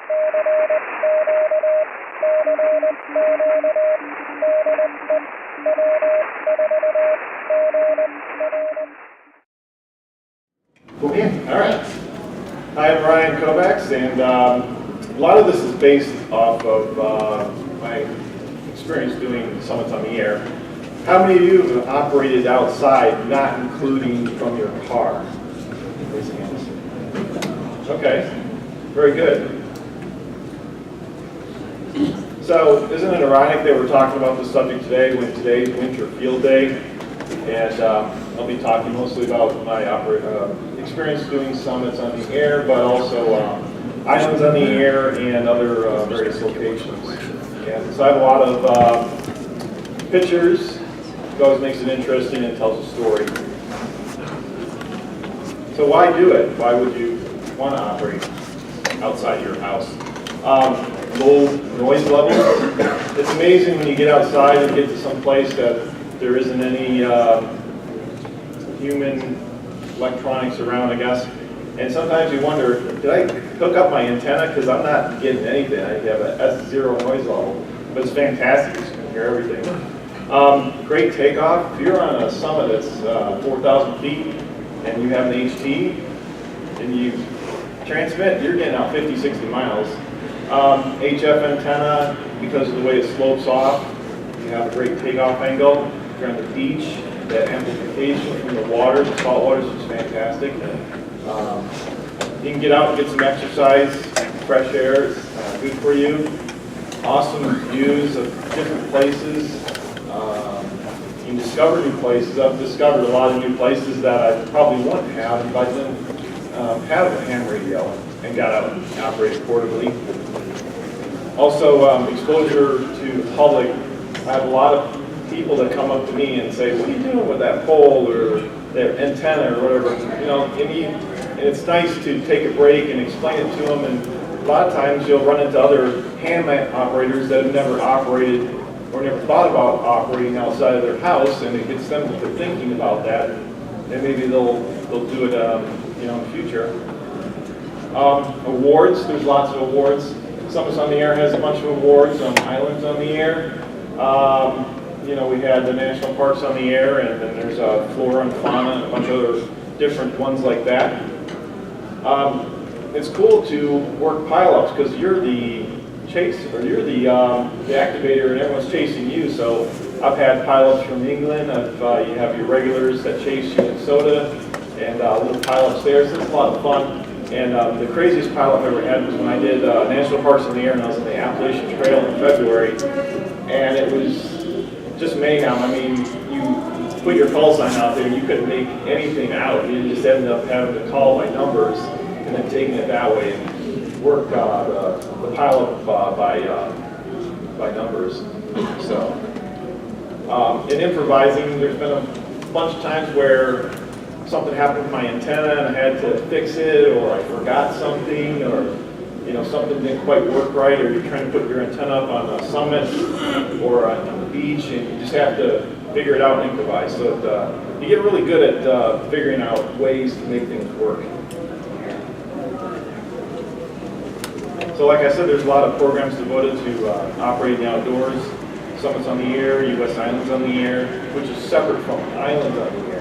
Okay, all right. Hi, I'm Ryan Kovacs, and a lot of this is based off of my experience doing summits on the air. How many of you have operated outside, not including from your car? Raise your hands. Okay, very good. So, isn't it ironic that we're talking about this subject today when today's Winter Field Day? And I'll be talking mostly about my experience doing summits on the air, but also islands on the air and other various locations. And so I have a lot of pictures. It always makes it interesting and tells a story. So why do it? Why would you want to operate outside your house? Low noise levels. It's amazing when you get outside and get to some place that there isn't any human electronics around, I guess. And sometimes you wonder, did I hook up my antenna? Because I'm not getting anything. I have a S0 noise level. But it's fantastic. You can hear everything. Great takeoff. If you're on a summit that's 4,000 feet and you have an HT and you transmit, you're getting out 50, 60 miles. HF antenna, because of the way it slopes off, you have a great takeoff angle. If you're on the beach, that amplification from the water, the salt water is just fantastic. You can get out and get some exercise, fresh air, it's good for you. Awesome views of different places. You can discover new places. I've discovered a lot of new places that I probably wouldn't have if I didn't have a ham radio and got out and operated portably. Also, exposure to the public. I have a lot of people that come up to me and say, what are you doing with that pole or that antenna or whatever? You know, and it's nice to take a break and explain it to them. And a lot of times you'll run into other ham operators that have never operated or never thought about operating outside of their house, and it gets them to thinking about that, and maybe they'll do it in the future. Awards, there's lots of awards. Summits on the Air has a bunch of awards on islands on the air. We had the national parks on the air, and then there's flora and fauna and a bunch of other different ones like that. It's cool to work pileups because you're the chaser, or you're the activator, and everyone's chasing you. So I've had pileups from England. You have your regulars that chase you in SOTA, and little pileups there. So it's a lot of fun. And the craziest pileup I ever had was when I did national parks in the air, and I was on the Appalachian Trail in February, and it was just mayhem. I mean, you put your call sign out there and you couldn't make anything out. You just ended up having to call by numbers and then taking it that way and work the pileup by numbers. So, in improvising, there's been a bunch of times where something happened with my antenna and I had to fix it, or I forgot something, or something didn't quite work right, or you're trying to put your antenna up on a summit or on the beach, and you just have to figure it out and improvise. So you get really good at figuring out ways to make things work. So like I said, there's a lot of programs devoted to operating outdoors. Summits on the Air, U.S. Islands on the Air, which is separate from Islands on the Air.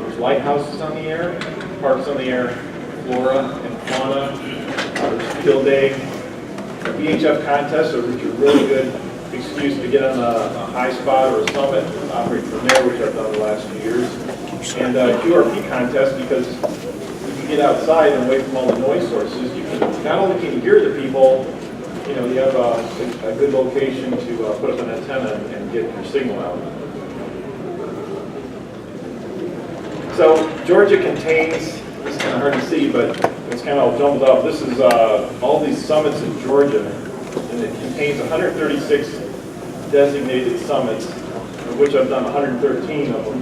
There's lighthouses on the air, parks on the air, flora and fauna. There's field day, VHF contests, which are really good excuse to get on a high spot or a summit, operate from there, which I've done the last few years. And QRP contest, because if you get outside and away from all the noise sources, you can not only can you hear the people, you have a good location to put up an antenna and get your signal out. So Georgia contains, it's kind of hard to see, but it's kind of all jumbled up. This is all these summits in Georgia, and it contains 136 designated summits, of which I've done 113 of them.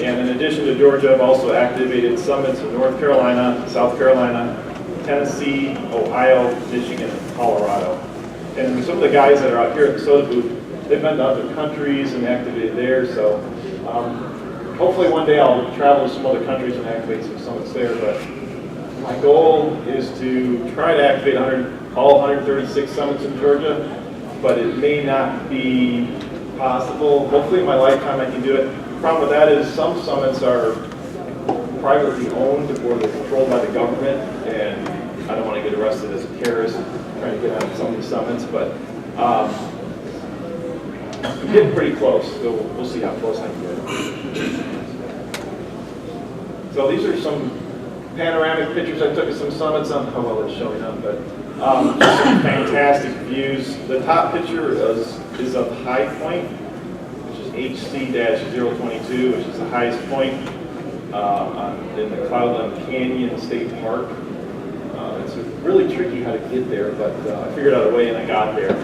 And in addition to Georgia, I've also activated summits in North Carolina, South Carolina, Tennessee, Ohio, Michigan, and Colorado. And some of the guys that are out here at the SOTA booth, they've been to other countries and activated there, so hopefully one day I'll travel to some other countries and activate some summits there, but My goal is to try to activate all 136 summits in Georgia, but it may not be possible. Hopefully in my lifetime I can do it. The problem with that is some summits are privately owned or they're controlled by the government, and I don't want to get arrested as a terrorist trying to get on some of these summits, but I'm getting pretty close, so we'll see how close I can get. So these are some panoramic pictures I took of some summits. On how well it's showing up, but just some fantastic views. The top picture is of High Point, which is HC-022, which is the highest point in the Cloudland Canyon State Park. It's really tricky how to get there, but I figured out a way and I got there.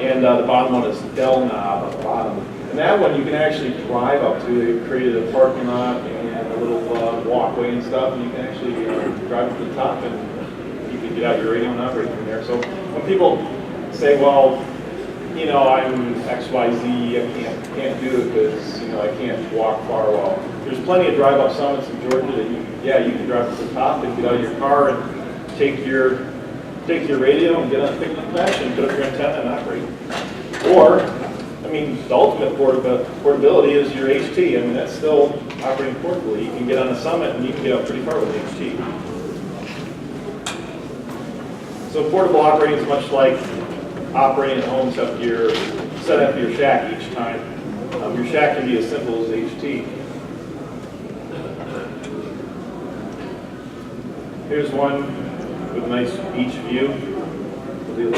And the bottom one is Del Knob on the bottom. And that one you can actually drive up to. They've created a parking lot and a little walkway and stuff, and you can actually drive up to the top and you can get out your radio and operate from there. So when people say, well, you know, I'm XYZ, I can't do it because, you know, I can't walk far. Well, there's plenty of drive-up summits in Georgia that you can drive up to the top and get out of your car and take your radio and get on a picnic bench and put up your antenna and operate. Or, I mean, the ultimate portability is your HT. I mean, that's still operating portably. You can get on a summit and you can get up pretty far with HT. So portable operating is much like operating at home, except you're set up your shack each time. Your shack can be as simple as HT. Here's one with a nice beach view. The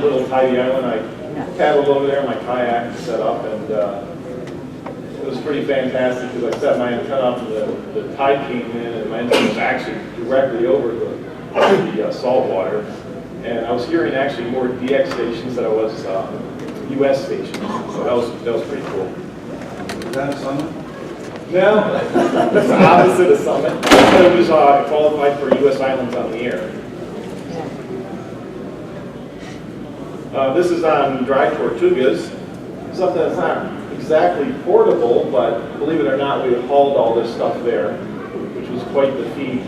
little Tybee Island. I paddled over there, my kayak set up, and it was pretty fantastic because I set my antenna up and the tide came in and my antenna was actually directly over the salt water. And I was hearing actually more DX stations than I was US stations. So that was pretty cool. Is that a summit? No, that's the opposite of summit. It was qualified for US islands on the air. This is on dry Tortugas, something that's not exactly portable, but believe it or not, we hauled all this stuff there, which was quite the feat.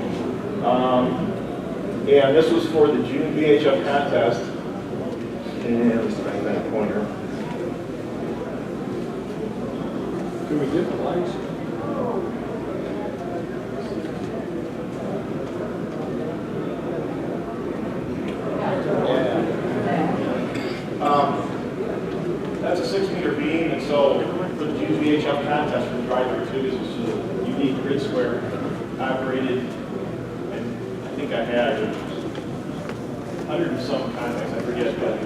And this was for the June VHF contest. And let's bring that pointer. Can we get the lights? That's a 6-meter beam, and so for the June VHF contest for the dry Tortugas, which is a unique grid square operated. I think I had 100 and some contacts, I forget, but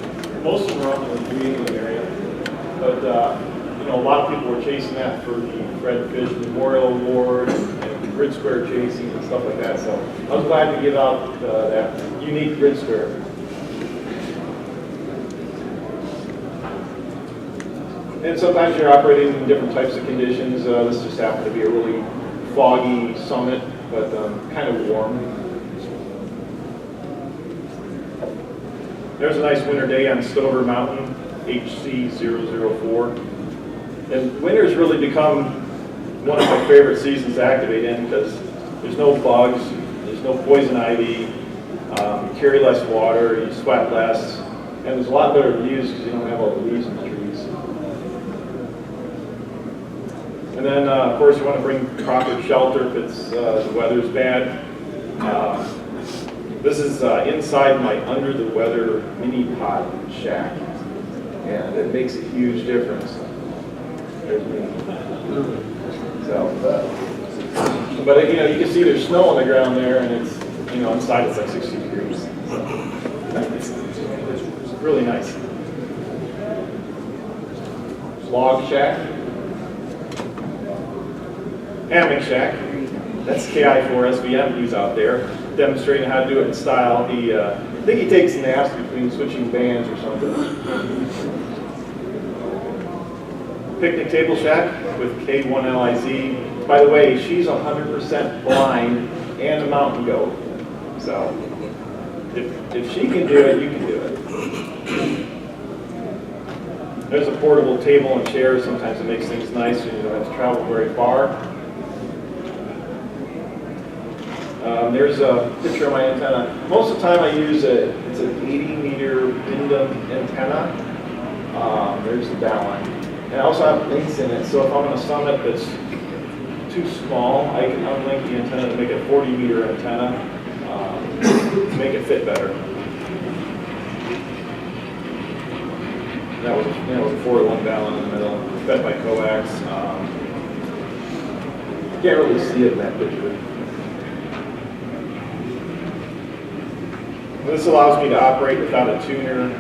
most of them were up in the New England area. But you know, a lot of people were chasing that for the Fred Fish Memorial Award and grid square chasing and stuff like that. So I was glad to give out that unique grid square. And sometimes you're operating in different types of conditions. This just happened to be a really foggy summit, but kind of warm. There's a nice winter day on Stover Mountain, HC-004. And winter's really become one of my favorite seasons to activate in because there's no bugs, there's no poison ivy, you carry less water, you sweat less, and there's a lot better views because you don't have all the leaves in the trees. And then, of course, you want to bring proper shelter if it's the weather's bad. This is inside my under-the-weather mini pod shack, and it makes a huge difference. There's me. So, but you know, you can see there's snow on the ground there, and it's, you know, inside it's like 60 degrees. So, it's really nice. Log shack. Hammock shack. That's KI4SVM who's out there demonstrating how to do it in style. I think he takes naps between switching bands or something. Picnic table shack with K1LIZ. By the way, she's 100% blind and a mountain goat. So if she can do it, you can do it. There's a portable table and chair. Sometimes it makes things nice when you don't have to travel very far. There's a picture of my antenna. Most of the time I use it's an 80-meter Windham antenna. There's the downline. And I also have links in it, so if I'm on a summit that's too small, I can unlink the antenna to make a 40-meter antenna to make it fit better. That was a 4-to-1 balun in the middle, fed by Kovacs. Can't really see it in that picture. This allows me to operate without a tuner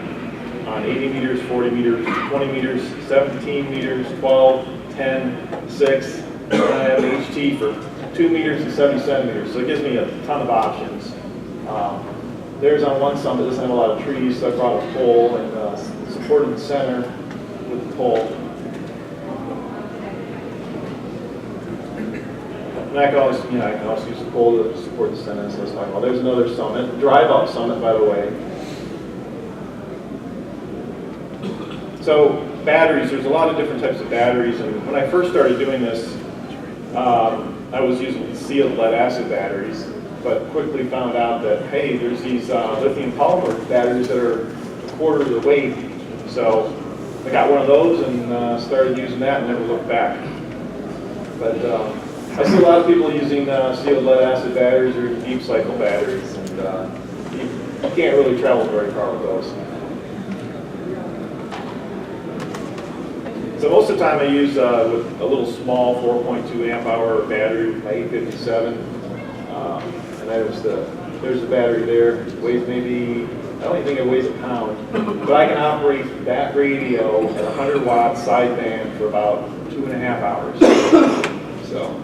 on 80 meters, 40 meters, 20 meters, 17 meters, 12, 10, 6, and I have an HT for 2 meters and 70 centimeters, so it gives me a ton of options. There's on one summit, doesn't have a lot of trees, so I brought a pole and supported the center with the pole. And I can also use the pole to support the center, so it's fine. Well, there's another summit, drive-up summit, by the way. So batteries, there's a lot of different types of batteries, and when I first started doing this, I was using sealed lead-acid batteries, but quickly found out that, hey, there's these lithium polymer batteries that are a quarter of the weight. So I got one of those and started using that and never looked back. But I see a lot of people using sealed lead-acid batteries or deep cycle batteries, and you can't really travel very far with those. So most of the time I use with a little small 4.2 amp hour battery with my 857. And there's the battery there. It weighs maybe, I don't even think it weighs a pound. But I can operate that radio at 100 watt sideband for about 2.5 hours. So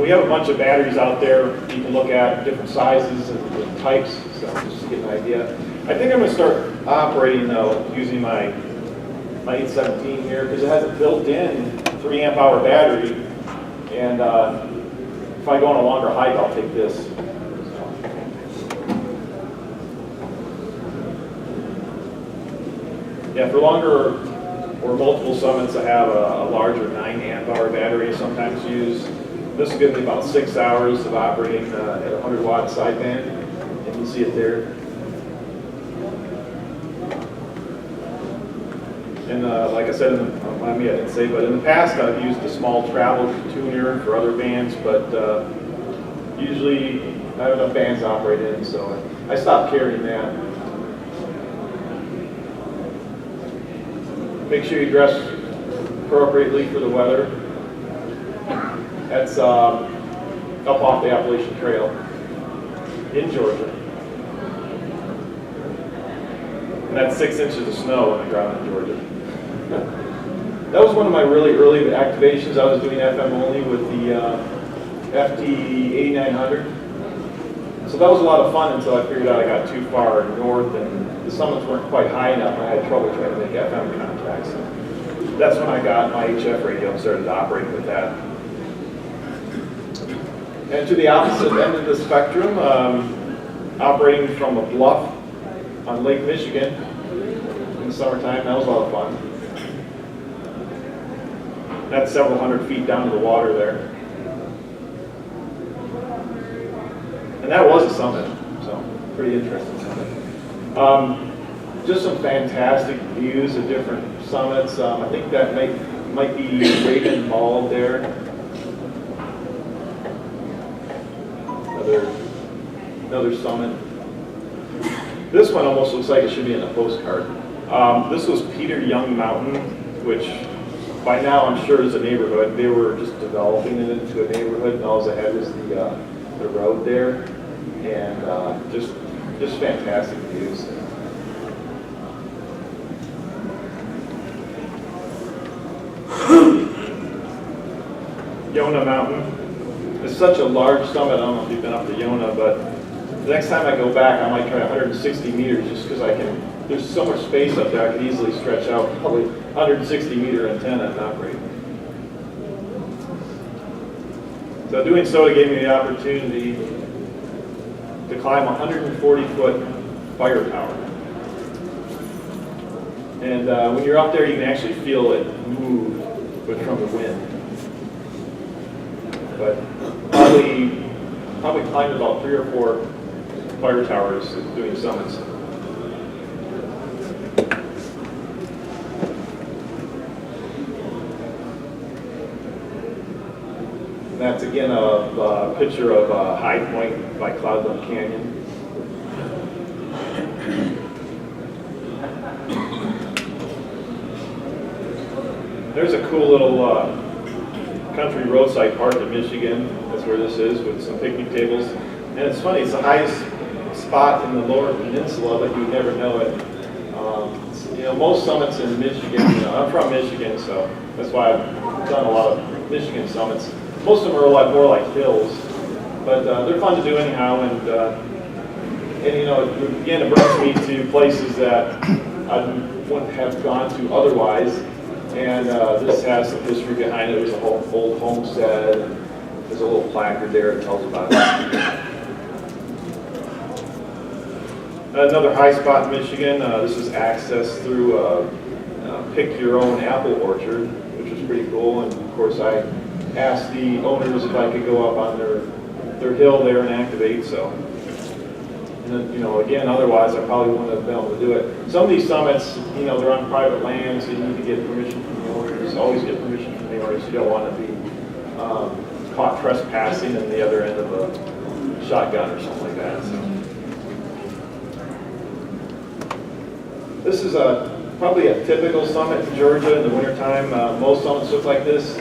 we have a bunch of batteries out there you can look at, different sizes and types, so just to get an idea. I think I'm going to start operating though using my 817 here because it has a built-in 3 amp hour battery, and if I go on a longer hike, I'll take this. Yeah, for longer or multiple summits, I have a larger 9 amp hour battery I sometimes use. This will give me about 6 hours of operating at 100 watt sideband, and you can see it there. And like I said, I didn't say, but in the past I've used a small travel tuner for other bands, but usually I have enough bands to operate in, so I stopped carrying that. Make sure you dress appropriately for the weather. That's up off the Appalachian Trail in Georgia. And that's 6 inches of snow on the ground in Georgia. That was one of my really early activations. I was doing FM only with the FT8900. So that was a lot of fun until I figured out I got too far north and the summits weren't quite high enough. I had trouble trying to make FM contacts. That's when I got my HF radio and started operating with that. And to the opposite end of the spectrum, operating from a bluff on Lake Michigan in the summertime, that was a lot of fun. That's several hundred feet down to the water there. And that was a summit, so pretty interesting summit. Just some fantastic views of different summits. I think that might be Raven Bald there. Another summit. This one almost looks like it should be in a postcard. This was Peter Young Mountain, which by now I'm sure is a neighborhood. They were just developing it into a neighborhood, and all they had was the road there, and just fantastic views. Yonah Mountain. It's such a large summit. I don't know if you've been up to Yonah, but the next time I go back, I might try 160 meters just because there's so much space up there, I can easily stretch out probably 160 meter antenna and operate. So doing SOTA gave me the opportunity to climb a 140-foot fire tower. And when you're up there, you can actually feel it move from the wind. But probably probably climbed about 3 or 4 fire towers doing summits. And that's again a picture of High Point by Cloudland Canyon. There's a cool little country roadside park in Michigan. That's where this is, with some picnic tables. And it's funny, it's the highest spot in the lower peninsula, but you never know it. You know, most summits in Michigan, I'm from Michigan, so that's why I've done a lot of Michigan summits. Most of them are a lot more like hills, but they're fun to do anyhow. And you know, again, it brings me to places that I wouldn't have gone to otherwise. And this has some history behind it. It was a whole old homestead. There's a little placard there that tells about it. Another high spot in Michigan. This is access through pick your own apple orchard, which was pretty cool. And of course, I asked the owners if I could go up on their hill there and activate. So, and then, you know, again, otherwise I probably wouldn't have been able to do it. Some of these summits, you know, they're on private land, so you need to get permission from the owners. Always get permission from the owners. You don't want to be caught trespassing in the other end of a shotgun or something like that. So. This is probably a typical summit in Georgia in the wintertime. Most summits look like this.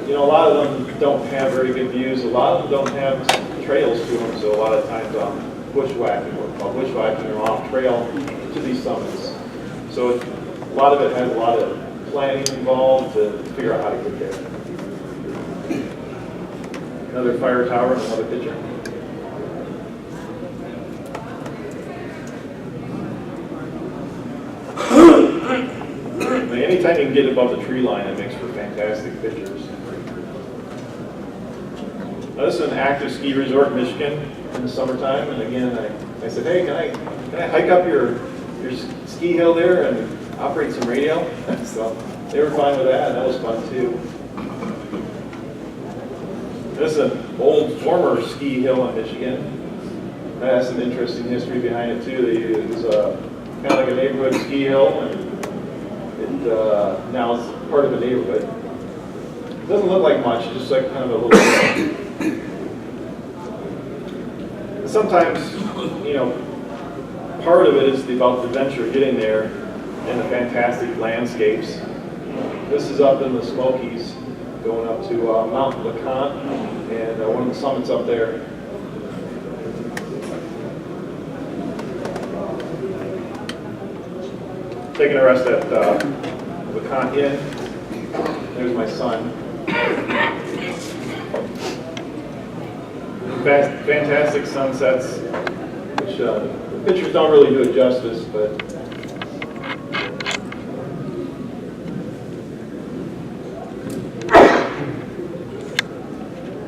You know, a lot of them don't have very good views. A lot of them don't have trails to them, so a lot of times bushwhacking, what we call bushwhacking, or off trail to these summits. So a lot of it has a lot of planning involved to figure out how to get there. Another fire tower, another picture. Anytime you can get above the tree line, it makes for fantastic pictures. Now, this is an active ski resort in Michigan in the summertime, and again, I said, hey, can I hike up your ski hill there and operate some radio? So they were fine with that, and that was fun too. This is an old former ski hill in Michigan. That has some interesting history behind it too. It was kind of like a neighborhood ski hill, and now it's part of the neighborhood. It doesn't look like much, it's just like kind of a little hill. Sometimes, you know, part of it is about the adventure of getting there and the fantastic landscapes. This is up in the Smokies, going up to Mount LeConte, and one of the summits up there. Taking a rest at LeConte Inn. There's my son. Fantastic sunsets, which the pictures don't really do it justice, but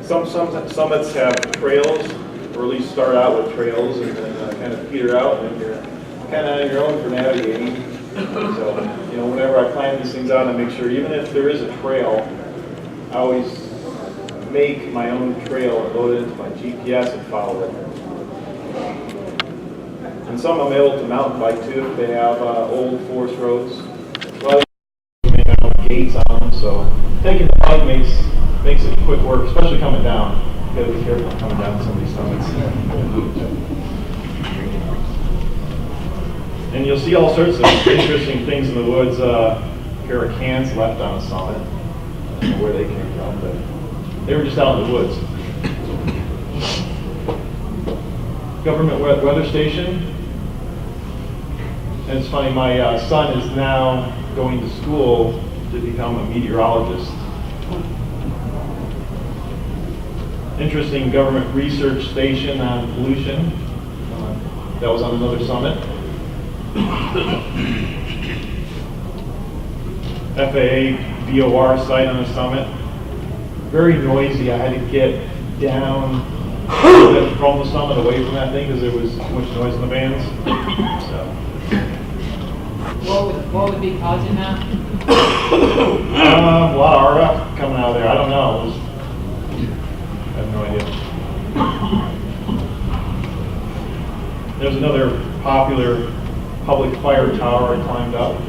some summits have trails, or at least start out with trails and then kind of peter out, and you're kind of on your own for navigating. So, you know, whenever I plan these things out, I make sure, even if there is a trail, I always make my own trail and load it into my GPS and follow it. And some I'm able to mountain bike too if they have old forest roads. A lot of them may have gates on them, so taking the bike makes it quick work, especially coming down. You gotta be careful coming down some of these summits. And you'll see all sorts of interesting things in the woods. A pair of cans left on a summit. I don't know where they came from, but they were just out in the woods. Government weather station. And it's funny, my son is now going to school to become a meteorologist. Interesting government research station on pollution. That was on another summit. FAA VOR site on a summit. Very noisy. I had to get down from the summit away from that thing because there was too much noise in the bands. So. What would be causing that? A lot of RF coming out of there. I don't know. I have no idea. There's another popular public fire tower I climbed up.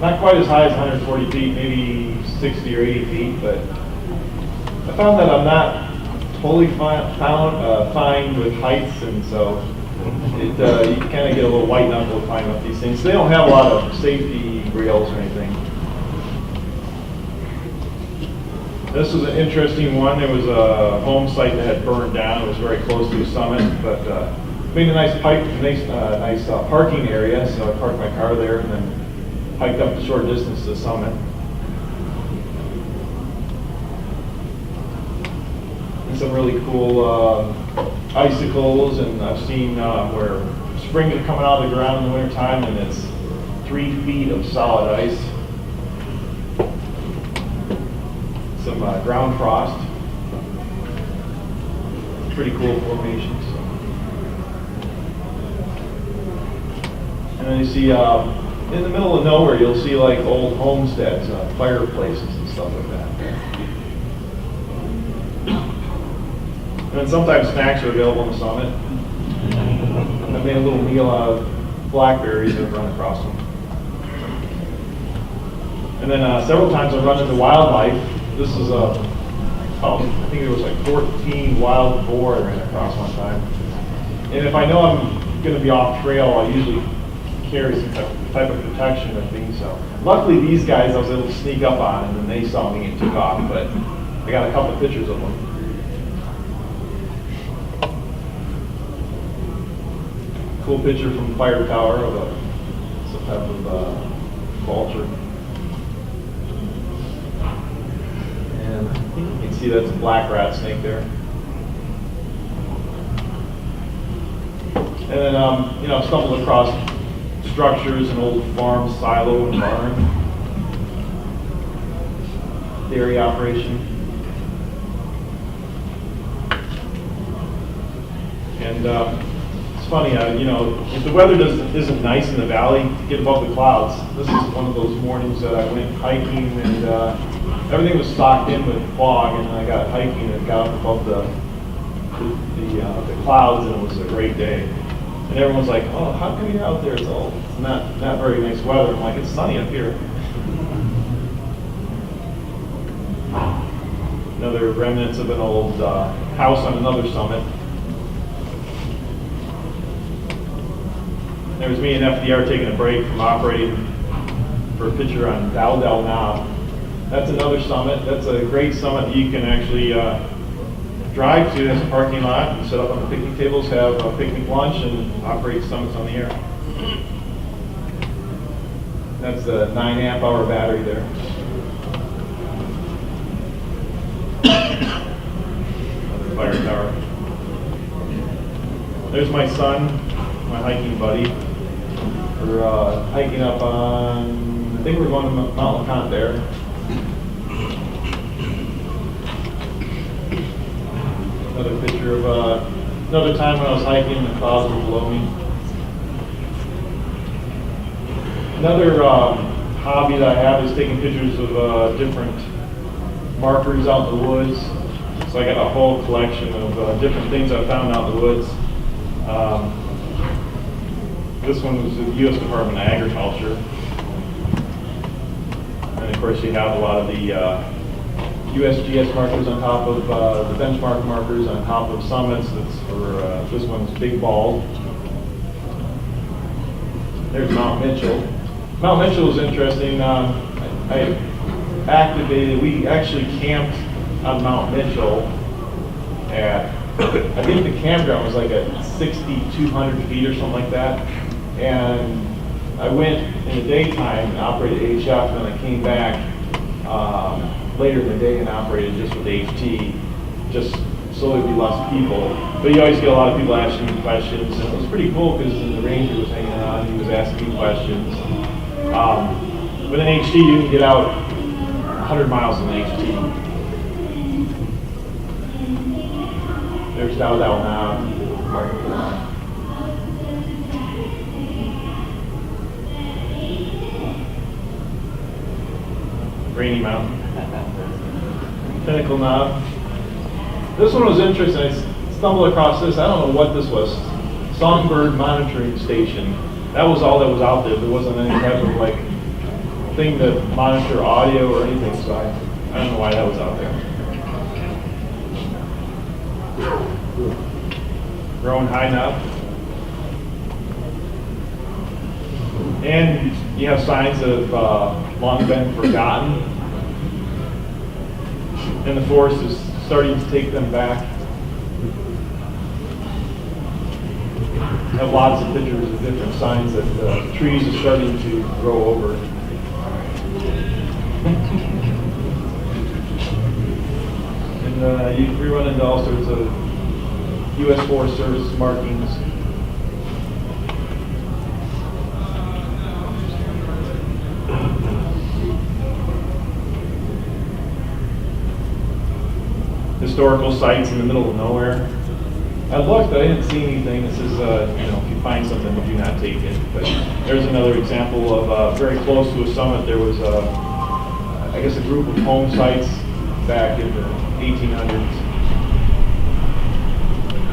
Not quite as high as 140 feet, maybe 60 or 80 feet, but I found that I'm not totally fine with heights, and so you kind of get a little white knuckle climbing up these things. They don't have a lot of safety rails or anything. This was an interesting one. There was a home site that had burned down. It was very close to the summit, but made a nice parking area, so I parked my car there and then hiked up the short distance to the summit. And some really cool icicles, and I've seen where springs are coming out of the ground in the wintertime and it's 3 feet of solid ice. Some ground frost. Pretty cool formations. And then you see in the middle of nowhere, you'll see like old homesteads, fireplaces and stuff like that. And then sometimes snacks are available on the summit. I made a little meal out of blackberries I've run across them. And then several times I've run into wildlife. This is I think it was like 14 wild boar I ran across one time. And if I know I'm going to be off trail, I usually carry some type of protection with me. So luckily these guys I was able to sneak up on, and then they saw me and took off. But I got a couple pictures of them. Cool picture from Fire Tower of some type of vulture. And I think you can see that's a black rat snake there. And then, I've stumbled across structures, an old farm silo and barn, dairy operation. And it's funny, if the weather isn't nice in the valley, to get above the clouds. This is one of those mornings that I went hiking, and everything was stocked in with fog, and I got hiking and got up above the clouds, and it was a great day. And everyone's like, "Oh, how come you're out there? It's not very nice weather." I'm like, "It's sunny up here." Another remnants of an old house on another summit. There was me and FDR taking a break from operating for a picture on Dal Knob. That's another summit. That's a great summit that you can actually drive to. Has a parking lot and set up on the picnic tables, have a picnic lunch, and operate summits on the air. That's a 9-amp-hour battery there. Another fire tower. There's my son, my hiking buddy. We're hiking up on, I think we're going to Mount LeConte there. Another picture of another time when I was hiking and the clouds were below me. Another hobby that I have is taking pictures of different markers out in the woods. So I got a whole collection of different things I found out in the woods. This one was the U.S. Department of Agriculture. And of course you have a lot of the USGS markers on top of the benchmark markers on top of summits. That's for this one's Big Bald. There's Mount Mitchell. Mount Mitchell is interesting. We actually camped on Mount Mitchell at, I think the campground was like at 6,200 feet or something like that. And I went in the daytime and operated HF, and then I came back later in the day and operated just with HT, just so there'd be less people. But you always get a lot of people asking me questions, and it was pretty cool because the ranger was hanging around, he was asking me questions. But in HT, you can get out 100 miles in HT. There's Dal Knob. Rainy Mountain. Pinnacle Knob. This one was interesting. I stumbled across this. I don't know what this was. Songbird monitoring station. That was all that was out there. There wasn't any type of like thing to monitor audio or anything, so I don't know why that was out there. Growing high now. And you have signs that have long been forgotten. And the forest is starting to take them back. I have lots of pictures of different signs that the trees are starting to grow over. And we run into all sorts of U.S. Forest Service markings. Historical sites in the middle of nowhere. I looked, but I didn't see anything. This is, if you find something, do not take it. But there's another example of very close to a summit. There was, I guess, a group of home sites back in the 1800s.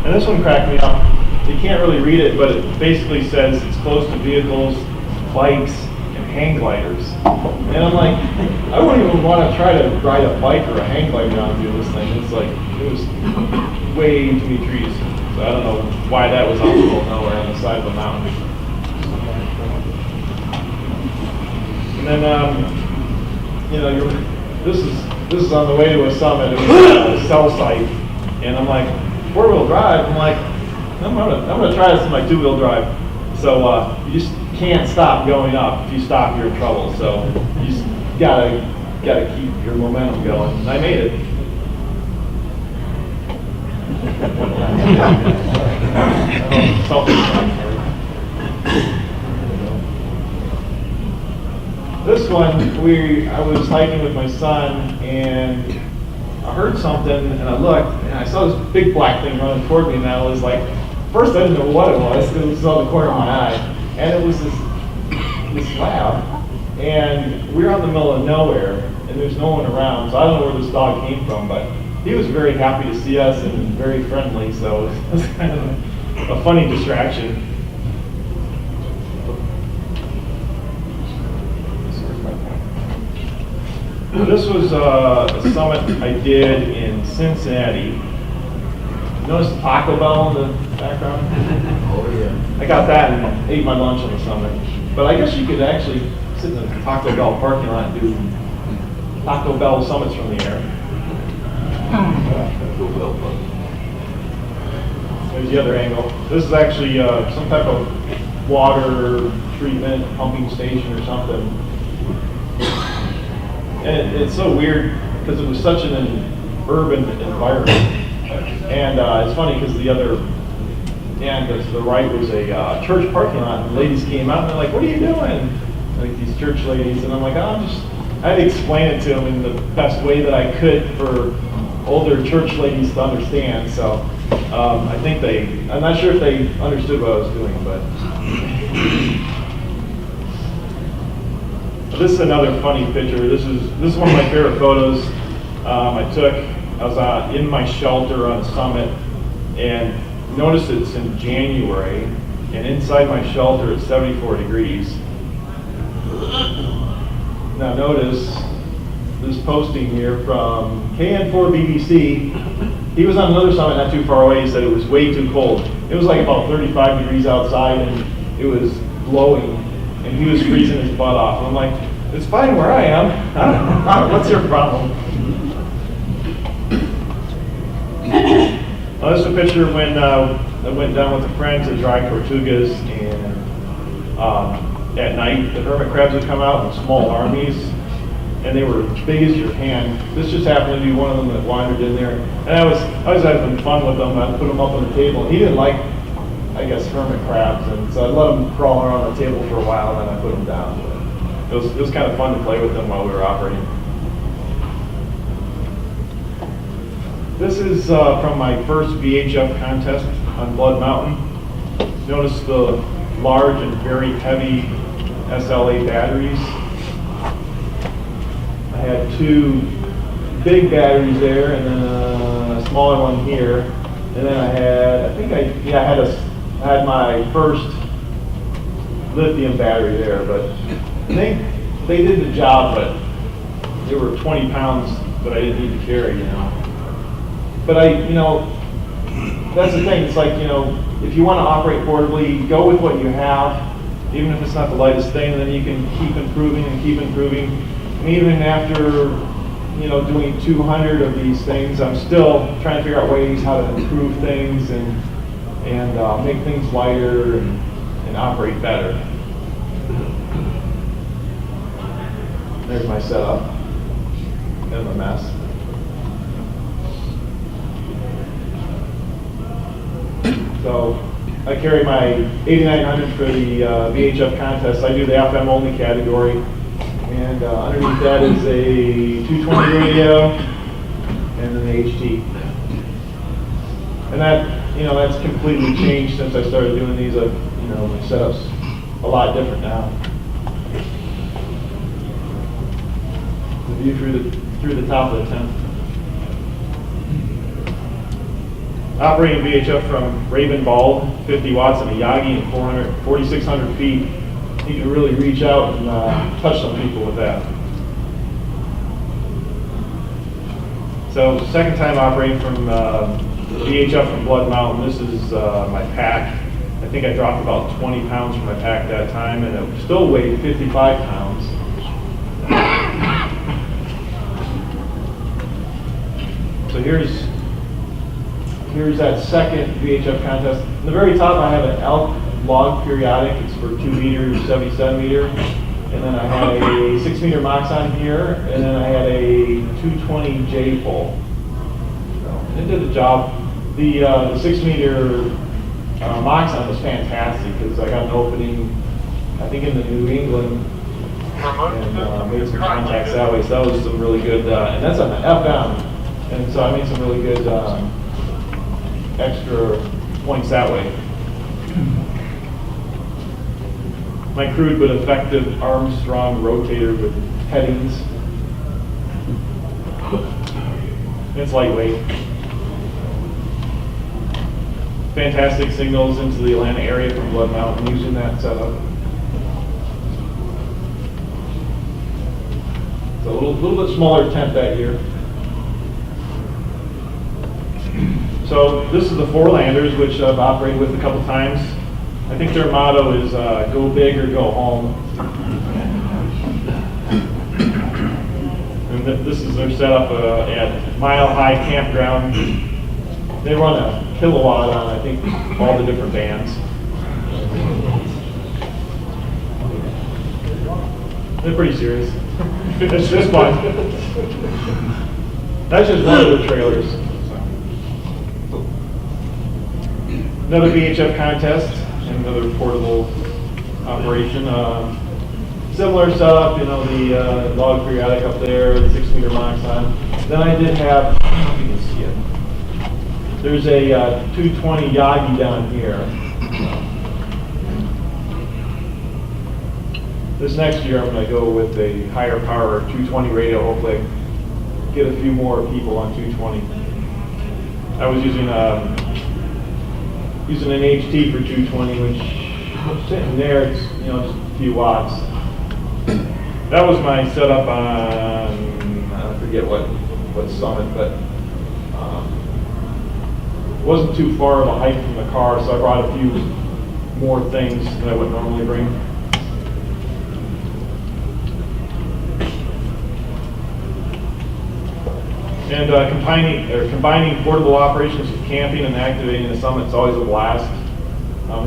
And this one cracked me up. You can't really read it, but it basically says it's close to vehicles, bikes, and hang gliders. And I'm like, I wouldn't even want to try to ride a bike or a hang glider down through this thing. It's like, it was way too many trees. So I don't know why that was out in the middle of nowhere on the side of the mountain. And then, this is on the way to a summit. It was a cell site, and I'm like, 4-wheel drive. I'm like, I'm gonna try this in my 2-wheel drive. So you just can't stop going up. If you stop, you're in trouble. So you just gotta keep your momentum going. And I made it. This one, I was hiking with my son, and I heard something, and I looked, and I saw this big black thing running toward me, and I was like, first I didn't know what it was, because it was on the corner of my eye, and it was this lab, and we were out in the middle of nowhere, and there's no one around, so I don't know where this dog came from, but he was very happy to see us and very friendly, so it was kind of a funny distraction. This was a summit I did in Cincinnati. Notice the Taco Bell in the background? Oh yeah. I got that and ate my lunch on the summit. But I guess you could actually sit in the Taco Bell parking lot and do Taco Bell summits from the air. There's the other angle. This is actually some type of water treatment pumping station or something. And it's so weird because it was such an urban environment. And it's funny because the other end to the right was a church parking lot, and the ladies came out and they're like, "What are you doing?" Like these church ladies, and I'm like, I had to explain it to them in the best way that I could for older church ladies to understand. So I think I'm not sure if they understood what I was doing, but. This is another funny picture. This is one of my favorite photos I took. I was in my shelter on a summit, and notice it's in January, and inside my shelter it's 74 degrees. Now notice this posting here from KN4BBC. He was on another summit not too far away. He said it was way too cold. It was like about 35 degrees outside, and it was blowing, and he was freezing his butt off. And I'm like, it's fine where I am. What's your problem? This is a picture when I went down with a friend to dry tortugas, and at night the hermit crabs would come out in small armies, and they were as big as your hand. This just happened to be one of them that wandered in there, and I was having fun with them. I'd put them up on the table. He didn't like, I guess, hermit crabs, and so I let him crawl around the table for a while, and then I put him down. It was kind of fun to play with them while we were operating. This is from my first VHF contest on Blood Mountain. Notice the large and very heavy SLA batteries. I had 2 big batteries there and then a smaller one here. And then I had my first lithium battery there, but they did the job, but there were 20 pounds that I didn't need to carry, you know. But that's the thing, it's like, if you want to operate portably, go with what you have, even if it's not the lightest thing, then you can keep improving and keep improving. And even after, doing 200 of these things, I'm still trying to figure out ways how to improve things and make things lighter and operate better. There's my setup and the mess. So I carry my 8900 for the VHF contest. I do the FM only category, and underneath that is a 220 radio, and then the HT. And that's completely changed since I started doing these. My setup's a lot different now. The view through the top of the tent. Operating VHF from Raven Ball, 50 watts and a Yagi and 4,600 feet. You can really reach out and touch some people with that. So second time operating from VHF from Blood Mountain. This is my pack. I think I dropped about 20 pounds from my pack that time, and it still weighed 55 pounds. So here's that second VHF contest. In the very top, I have an elk log periodic. It's for 2 meters, 70 centimeter. And then I had a 6 meter Moxon here, and then I had a 220 J pole. And it did the job. The 6 meter Moxon was fantastic because I got an opening, I think, in the New England, and made some contacts that way. So that was some really good, and that's on the FM. And so I made some really good extra points that way. My crude but effective Armstrong rotator with headings. It's lightweight. Fantastic signals into the Atlanta area from Blood Mountain using that setup. It's a little bit smaller tent that year. So this is the Four-Landers, which I've operated with a couple times. I think their motto is go big or go home. And this is their setup at Mile High Campground. They run a kilowatt on, I think, all the different bands. They're pretty serious. It's just fun. That's just one of the trailers. Another VHF contest, and another portable operation. Similar setup, the log periodic up there, the 6 meter Moxon. Then I did have, I don't know if you can see it. There's a 220 Yagi down here. This next year I'm going to go with a higher power 220 radio, hopefully get a few more people on 220. I was using an HT for 220, which sitting there, it's just a few watts. That was my setup on, I forget what summit, but it wasn't too far of a hike from the car, so I brought a few more things that I would normally bring. And combining portable operations with camping and activating the summit is always a blast.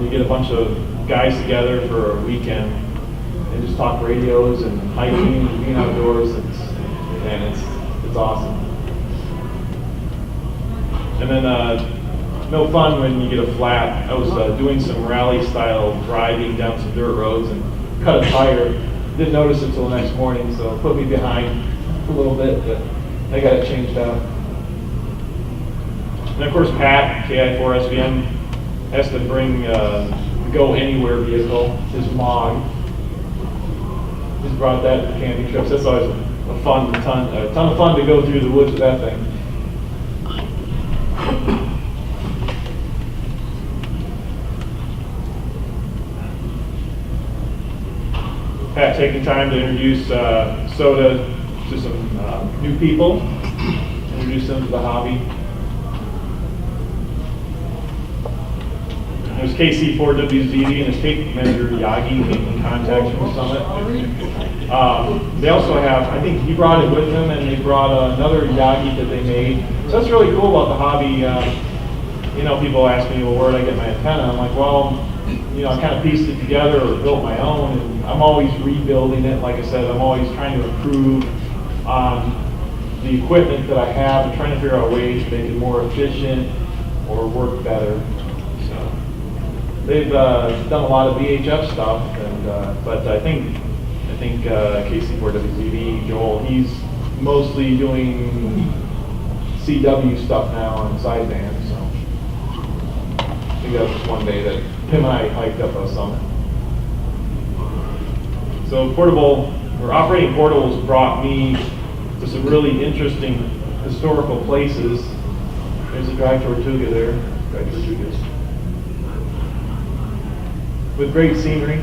You get a bunch of guys together for a weekend and just talk radios and hiking and being outdoors. It's awesome. And then no fun when you get a flat. I was doing some rally style driving down some dirt roads and cut a tire. Didn't notice it until the next morning, so it put me behind a little bit, but I got it changed out. And of course, Pat, KI4SVM, has to bring the Go Anywhere vehicle, his MOG. He's brought that to the camping trips. That's always a ton of fun to go through the woods with that thing. Pat taking time to introduce SOTA to some new people, introduce them to the hobby. There's KC4WZD and his tape measure Yagi making contacts from the summit. They also have, I think he brought it with him, and they brought another Yagi that they made. So that's really cool about the hobby. You know, people ask me, well, where did I get my antenna? I'm like, well, you know, I kind of pieced it together or built my own, and I'm always rebuilding it. Like I said, I'm always trying to improve on the equipment that I have and trying to figure out ways to make it more efficient or work better. So they've done a lot of VHF stuff, and but I think KC4WZD, Joel, he's mostly doing CW stuff now on sideband. So I think that was one day that him and I hiked up a summit. So operating portables brought me to some really interesting historical places. There's a Dry Tortuga there, Dry Tortugas, with great scenery.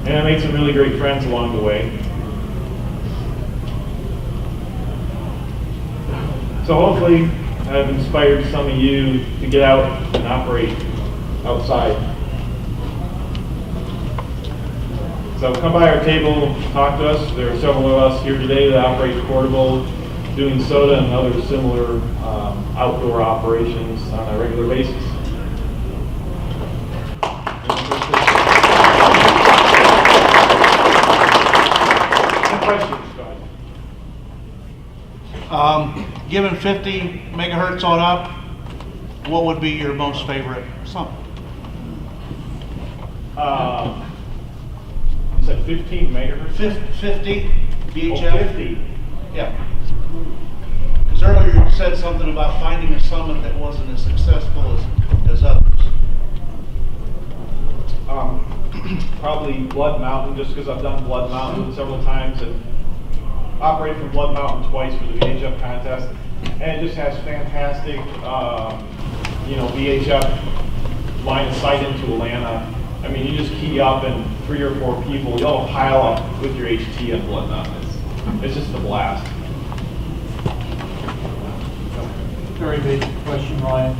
And I made some really great friends along the way. So hopefully I've inspired some of you to get out and operate outside. So come by our table, talk to us. There are several of us here today that operate portable, doing SOTA and other similar outdoor operations on a regular basis. Any questions? Go ahead. Given 50 megahertz on up, what would be your most favorite summit? You said 15 megahertz? 50 VHF? Oh, 50. Yeah. Because earlier you said something about finding a summit that wasn't as successful as others. Probably Blood Mountain, just because I've done Blood Mountain several times and operated from Blood Mountain twice for the VHF contest, and it just has fantastic, VHF line of sight into Atlanta. I mean, you just key up and 3 or 4 people, you'll pile up with your HT on Blood Mountain. It's just a blast. Very basic question, Ryan.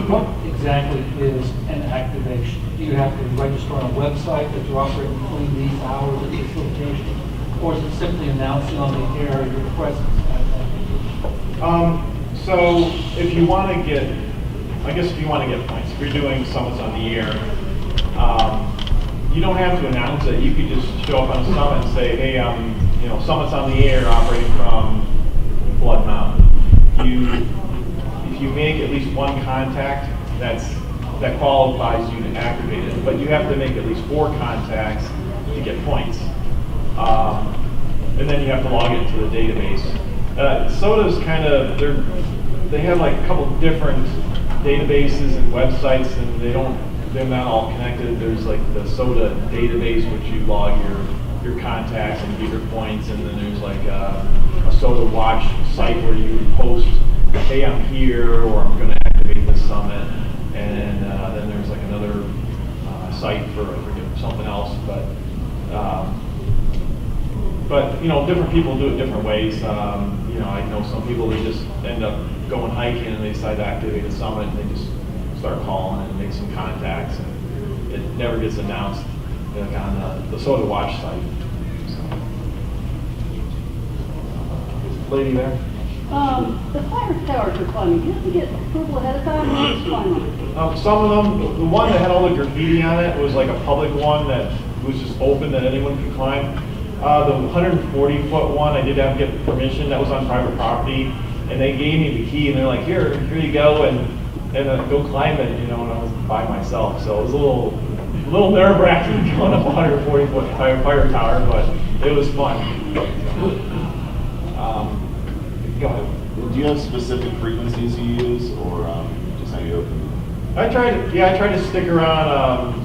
What exactly is an activation? Do you have to register on a website that you're operating between these hours at this location? Or is it simply announcing on the air your presence at that? So if you want to get, if you want to get points, if you're doing summits on the air, you don't have to announce it. You could just show up on a summit and say, hey, summit's on the air operating from Blood Mountain. If you make at least one contact, that qualifies you to activate it. But you have to make at least 4 contacts to get points. And then you have to log it into the database. SOTA's kind of, they have like a couple different databases and websites, and they're not all connected. There's like the SOTA database, which you log your contacts and get your points, and then there's like a SOTA watch site where you post, hey, I'm here, or I'm going to activate this summit. And then there's like another site for I forget something else, but different people do it different ways. I know some people that just end up going hiking and they decide to activate a summit and they just start calling and make some contacts, and it never gets announced like on the SOTA watch site. So. Lady there. The fire towers you're climbing, you have to get approval ahead of time, or just climb on it? Some of them, the one that had all the graffiti on it was like a public one that was just open that anyone could climb. The 140-foot one, I did have to get permission. That was on private property, and they gave me the key, and they're like, here you go, and go climb it, and I was by myself. So it was a little nerve-wracking going up a 140-foot fire tower, but it was fun. Go ahead. Do you have specific frequencies you use, or just how you open? I try to stick around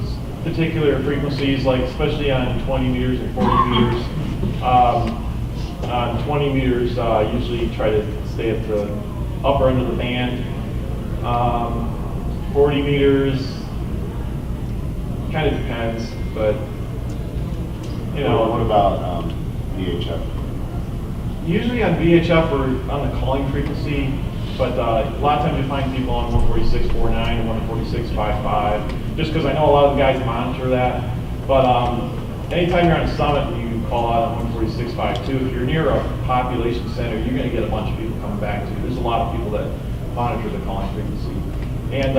particular frequencies, like especially on 20 meters and 40 meters. On 20 meters, usually try to stay at the upper end of the band. 40 meters, kind kind of depends, but, you What know, about VHF? usually on VHF we're on the calling frequency, but a lot of times you find people on 146.49 and 146.55, just because I know a lot of the guys monitor that. But anytime you're on a summit and you call out on 146.52, if you're near a population center, you're going to get a bunch of people coming back to you. There's a lot of people that monitor the calling frequency. And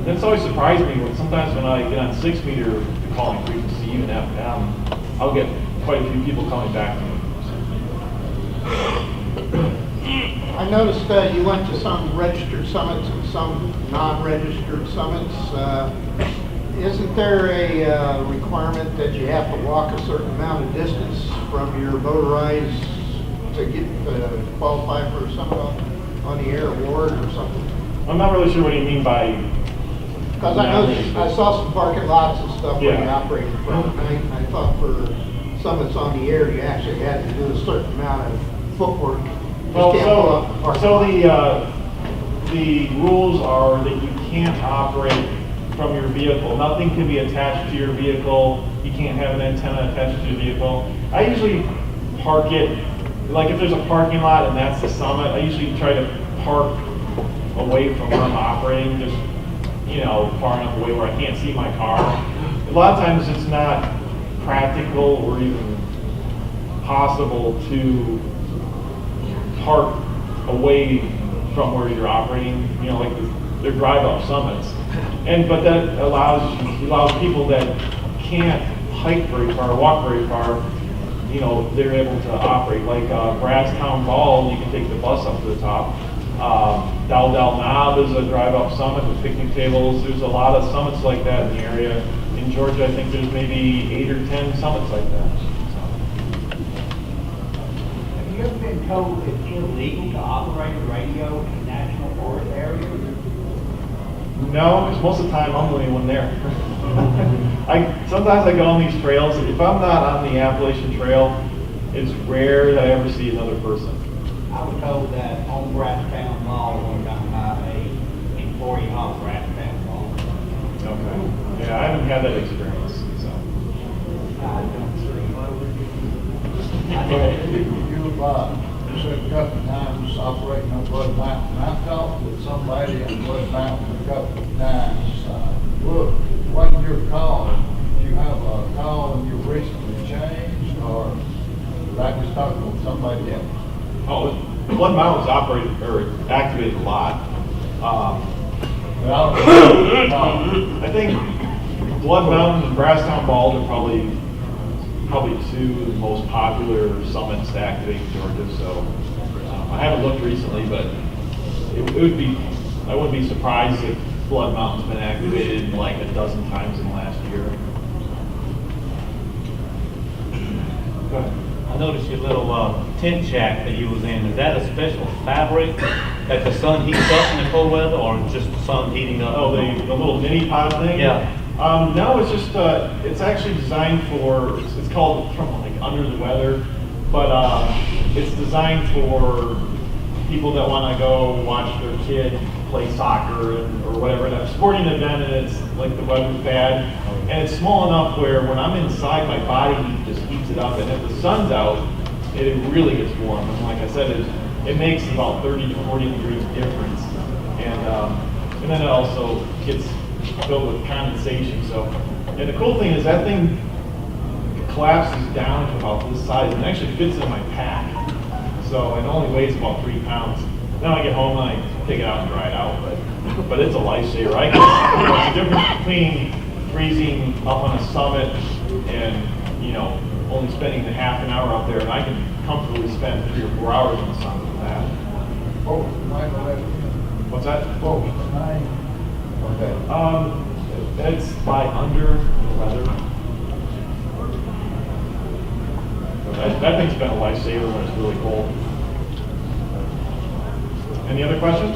that's always surprised me when sometimes when I get on 6 meter the calling frequency, even FM, I'll get quite a few people coming back to me. I noticed you went to some registered summits and some non-registered summits. Isn't there a requirement that you have to walk a certain amount of distance from your motorized to get qualify for a summit on the air award or something? I'm not really sure what you mean by. Because I noticed, I saw some parking lots and stuff where you Yeah. operated from, and I thought for summits on the air, you actually had to do a certain amount of footwork. Just Well, can't pull up a parking so lot. the rules are that you can't operate from your vehicle. Nothing can be attached to your vehicle. You can't have an antenna attached to your vehicle. I usually park it, like if there's a parking lot and that's the summit, I usually try to park away from where I'm operating, just, you know, far enough away where I can't see my car. A lot of times it's not practical or even possible to park away from where you're operating, you know, like they're drive-up summits. But that allows people that can't hike very far, walk very far, you know, they're able to operate. Like Brasstown Ball, you can take the bus up to the top. Dal Knob is a drive-up summit with picnic tables. There's a lot of summits like that in the area. In Georgia, I think there's maybe 8 or 10 summits like that. Have you ever been told it's illegal to operate a radio in national forest areas? No, because most of the time I'm the only one there. Sometimes I go on these trails. If I'm not on the Appalachian Trail, it's rare that I ever see another person. I was told that on Brasstown Mall one time by a employee of Brasstown Mall. Okay. Yeah, I haven't had that experience. So. I don't see. You've said a couple of times operating on Blood Mountain. I talked with somebody on Blood Mountain a couple of times. Look, wasn't your call? Did you have a call and you recently changed, or I was talking with somebody else? Oh, Blood Mountain's operated or activated a lot. But I don't know. I think Blood Mountain and Brasstown Bald are probably two of the most popular summits to activate in Georgia. So I haven't looked recently, but it would be, I wouldn't be surprised if Blood Mountain's been activated like a dozen times in the last year. Go ahead. I noticed your little tent shack that you was in. Is that a special fabric that the sun heats up in the cold weather, or just the sun heating up? Oh, the little mini pod thing? Yeah. No, it's just, it's actually designed for, it's called from like under the weather, but it's designed for people that want to go watch their kid play soccer or whatever, at a sporting event, and it's like the weather's bad, and it's small enough where when I'm inside, my body heat just heats it up, and if the sun's out, it really gets warm. And like I said, it makes about 30 to 40 degrees difference, and then it also gets filled with condensation. So, and the cool thing is that thing collapses down to about this size and actually fits in my pack. So it only weighs about 3 pounds. Then I get home and I take it out and dry it out, but it's a lifesaver. It's the difference between freezing up on a summit and, you know, only spending a half an hour up there, and I can comfortably spend 3 or 4 hours in the sun with that. What was the name of that? What's that? What was the name? Okay. It's by Under the Weather. That thing's been a lifesaver when it's really cold. Any other questions?